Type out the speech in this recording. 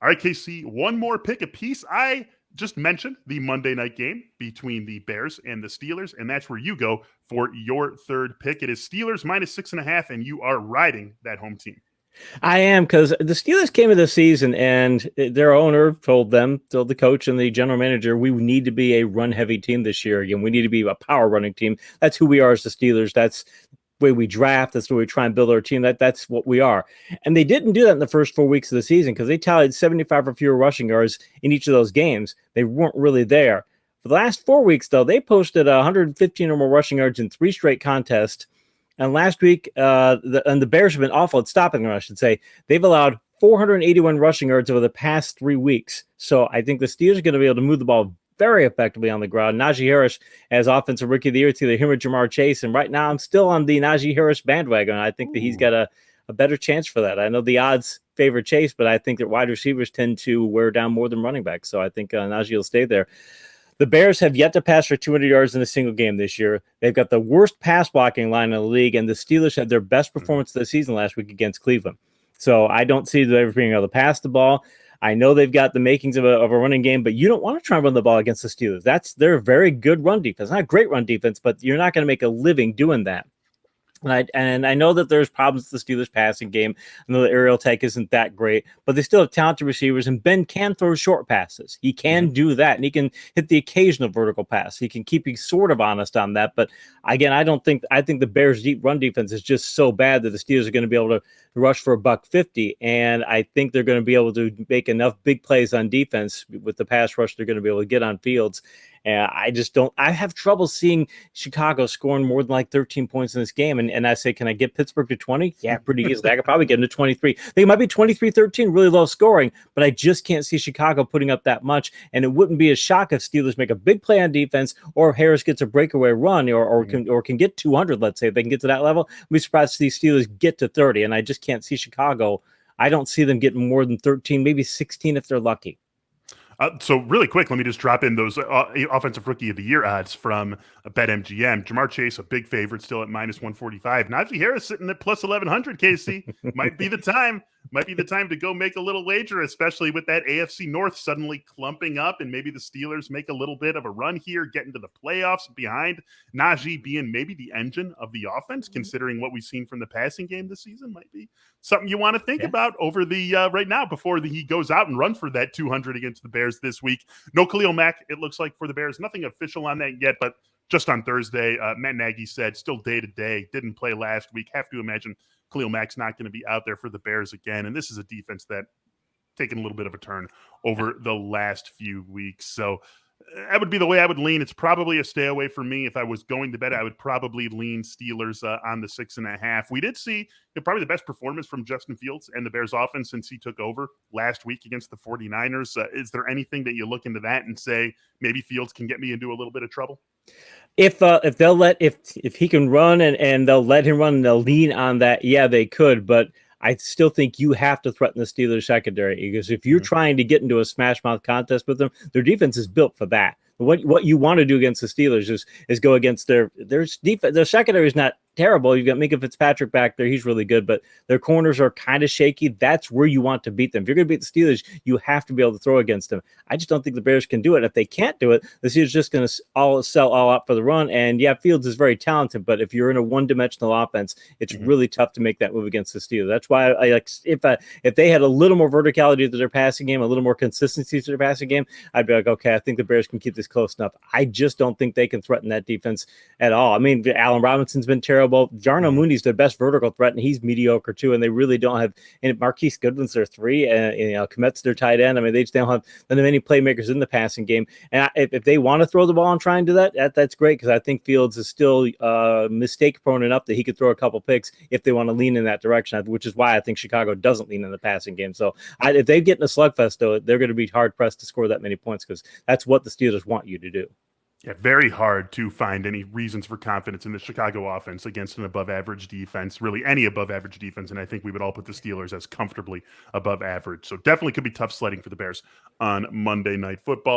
All right, KC, one more pick apiece. I just mentioned the Monday night game between the Bears and the Steelers, and that's where you go for your third pick. It is Steelers minus 6.5, and you are riding that home team. I am, because the Steelers came into the season and their owner told the coach and the general manager, we need to be a run-heavy team this year. Again, we need to be a power running team. That's who we are as the Steelers. That's the way we draft. That's the way we try and build our team. That's what we are. And they didn't do that in the first 4 weeks of the season because they tallied 75 or fewer rushing yards in each of those games. They weren't really there. For the last 4 weeks, though, they posted 115 or more rushing yards in 3 straight contests. And last week, the Bears have been awful at stopping them, I should say. They've allowed 481 rushing yards over the past 3 weeks. So I think the Steelers are going to be able to move the ball very effectively on the ground. Najee Harris as Offensive Rookie of the Year. It's either him or Jamar Chase. And right now, I'm still on the Najee Harris bandwagon. I think that he's got a better chance for that. I know the odds favor Chase, but I think that wide receivers tend to wear down more than running backs. So I think Najee will stay there. The Bears have yet to pass for 200 yards in a single game this year. They've got the worst pass blocking line in the league, and the Steelers had their best performance of the season last week against Cleveland. So I don't see them ever being able to pass the ball. I know they've got the makings of a running game, but you don't want to try and run the ball against the Steelers. They're a very good run defense. Not a great run defense, but you're not going to make a living doing that. And I know that there's problems with the Steelers passing game. I know the aerial attack isn't that great, but they still have talented receivers, and Ben can throw short passes. He can do that, and he can hit the occasional vertical pass. He can keep you sort of honest on that. But again, I think the Bears' deep run defense is just so bad that the Steelers are going to be able to rush for $150, and I think they're going to be able to make enough big plays on defense with the pass rush they're going to be able to get on Fields. And I have trouble seeing Chicago scoring more than like 13 points in this game. And I say, can I get Pittsburgh to 20? Yeah, pretty easily. I could probably get them to 23. They might be 23-13, really low scoring, but I just can't see Chicago putting up that much. And it wouldn't be a shock if Steelers make a big play on defense, or Harris gets a breakaway run, or can get 200, let's say. If they can get to that level, I'd be surprised to see Steelers get to 30. And I just can't see Chicago. I don't see them getting more than 13, maybe 16 if they're lucky. So really quick, let me just drop in those Offensive Rookie of the Year odds from BetMGM. Jamar Chase, a big favorite, still at minus 145. Najee Harris sitting at plus 1,100, KC. Might be the time. Might be the time to go make a little wager, especially with that AFC North suddenly clumping up, and maybe the Steelers make a little bit of a run here, get into the playoffs behind Najee being maybe the engine of the offense, considering what we've seen from the passing game this season. Might be something you want to think about over the right now before he goes out and runs for that 200 against the Bears this week. No Khalil Mack, it looks like, for the Bears. Nothing official on that yet, but just on Thursday, Matt Nagy said still day-to-day, didn't play last week. Have to imagine Khalil Mack's not going to be out there for the Bears again. And this is a defense that taken a little bit of a turn over the last few weeks. So that would be the way I would lean. It's probably a stay away for me. If I was going to bet, I would probably lean Steelers on the 6.5. We did see probably the best performance from Justin Fields and the Bears offense since he took over last week against the 49ers. Is there anything that you look into that and say maybe Fields can get me into a little bit of trouble? If he can run and they'll let him run and they'll lean on that, yeah, they could. But I still think you have to threaten the Steelers secondary, because if you're trying to get into a smash mouth contest with them, their defense is built for that. What you want to do against the Steelers is go against their defense. Their secondary is not terrible. You've got Minkah Fitzpatrick back there. He's really good, but their corners are kind of shaky. That's where you want to beat them. If you're going to beat the Steelers, you have to be able to throw against them. I just don't think the Bears can do it. If they can't do it, the Steelers are just going to sell all out for the run. And yeah, Fields is very talented, but if you're in a one-dimensional offense, it's really tough to make that move against the Steelers. That's why I like if they had a little more verticality to their passing game, a little more consistency to their passing game, I'd be like, okay, I think the Bears can keep this close enough. I just don't think they can threaten that defense at all. I mean, Allen Robinson's been terrible. Jarno Mooney's their best vertical threat, and he's mediocre too. And they really don't have. And Marquise Goodwin's their 3, and Kmet's their tight end. I mean, they just don't have many playmakers in the passing game. And if they want to throw the ball and try and do that, that's great, because I think Fields is still mistake prone enough that he could throw a couple picks if they want to lean in that direction. Which is why I think Chicago doesn't lean in the passing game. So if they get in a slugfest, though, they're going to be hard pressed to score that many points, because that's what the Steelers want you to do. Yeah, very hard to find any reasons for confidence in the Chicago offense against an above-average defense, really any above-average defense, and I think we would all put the Steelers as comfortably above average. So definitely could be tough sledding for the Bears on Monday Night Football.